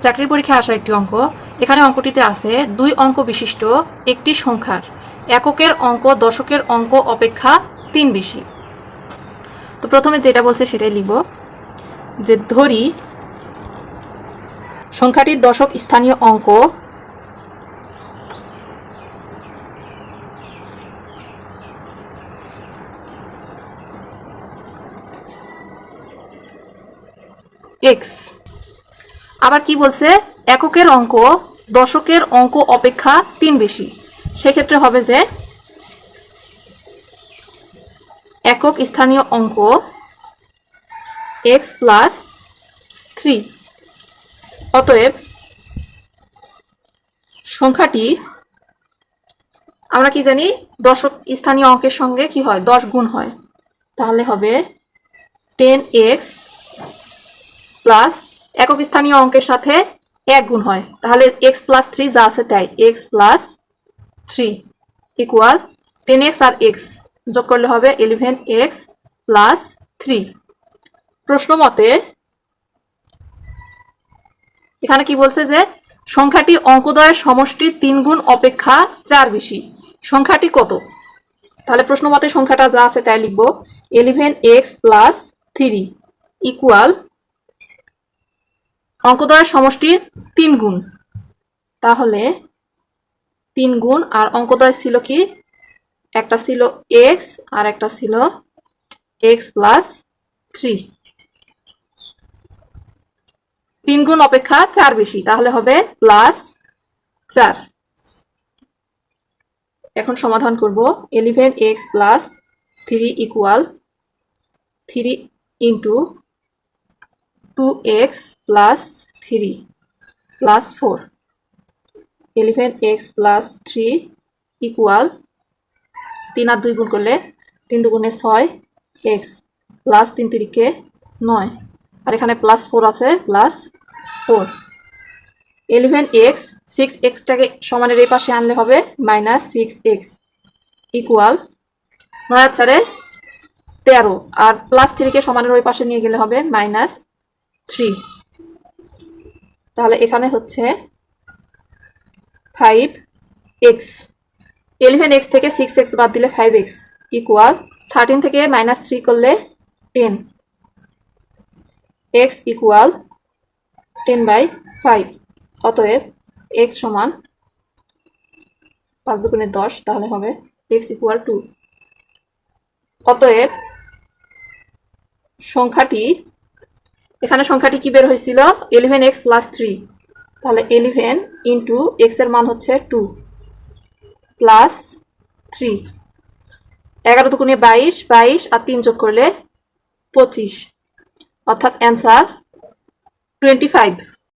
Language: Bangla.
চাকরির পরীক্ষায় আসা একটি অঙ্ক। এখানে অঙ্কটিতে আছে 2 অঙ্ক বিশিষ্ট একটি সংখ্যার এককের অঙ্ক দশকের অঙ্ক অপেক্ষা 3 বেশি। তো প্রথমে যেটা বলছে সেটাই লিখব, যে ধরি সংখ্যাটির দশক স্থানীয় অঙ্ক x। আবার কি বলছে, এককের অঙ্ক দশকের অঙ্ক অপেক্ষা 3 বেশি। সেক্ষেত্রে হবে যে একক স্থানীয় অঙ্ক x প্লাস 3। অতএব সংখ্যাটি আমরা কি জানি, দশক স্থানীয় অঙ্কের সঙ্গে কি হয়, 10 গুণ হয়। তাহলে হবে 10x প্লাস একক স্থানীয় অঙ্কের সাথে 1 গুণ হয়, তাহলে x প্লাস 3 যা আছে তাই, x প্লাস 3 ইকুয়াল 10x আর x যোগ করলে হবে 11x প্লাস 3। প্রশ্ন মতে এখানে কি বলছে, যে সংখ্যাটি অঙ্কদ্বয়ের সমষ্টি 3 গুণ অপেক্ষা 4 বেশি। সংখ্যাটি কত? তাহলে প্রশ্ন মতে সংখ্যাটা যা আছে তাই লিখব, 11x প্লাস 3 ইকুয়াল অঙ্কদ্বয়ের সমষ্টির 3 গুণ। তাহলে 3 গুণ, আর অঙ্কদ্বয় ছিল কি, একটা ছিল x আর একটা ছিল x প্লাস 3। 3 গুণ অপেক্ষা 4 বেশি, তাহলে হবে প্লাস 4। এখন সমাধান করব, 11x plus 3 equal 3 into 2x plus 3 plus 4। 11x plus 3 equal 3 আর 2 গুণ করলে 3 দুগুণে 6x প্লাস 3 তিরিকে 9, আর এখানে প্লাস 4 আছে, প্লাস 4। 11x 6xটাকে সমানের এই পাশে আনলে হবে মাইনাস 6x ইকুয়াল 9 আর 4 13, আর প্লাস 3কে সমানের ওই পাশে নিয়ে গেলে হবে মাইনাস 3। তাহলে এখানে হচ্ছে 5x। 11x থেকে 6x বাদ দিলে 5x ইকুয়াল 13 থেকে মাইনাস 3 করলে 10, x ইকুয়াল 10/5। অতএব x সমান 5 দুগুণে 10, তাহলে হবে x ইকুয়াল 2। অতএব সংখ্যাটি, এখানে সংখ্যাটি কি বের হয়েছিল, 11x প্লাস 3, তাহলে 11 ইন্টু x এর মান হচ্ছে 2 প্লাস 3, 11 দুগুণে 22, 22 আর 3 যোগ করলে 25, অর্থাৎ অ্যান্সার 25।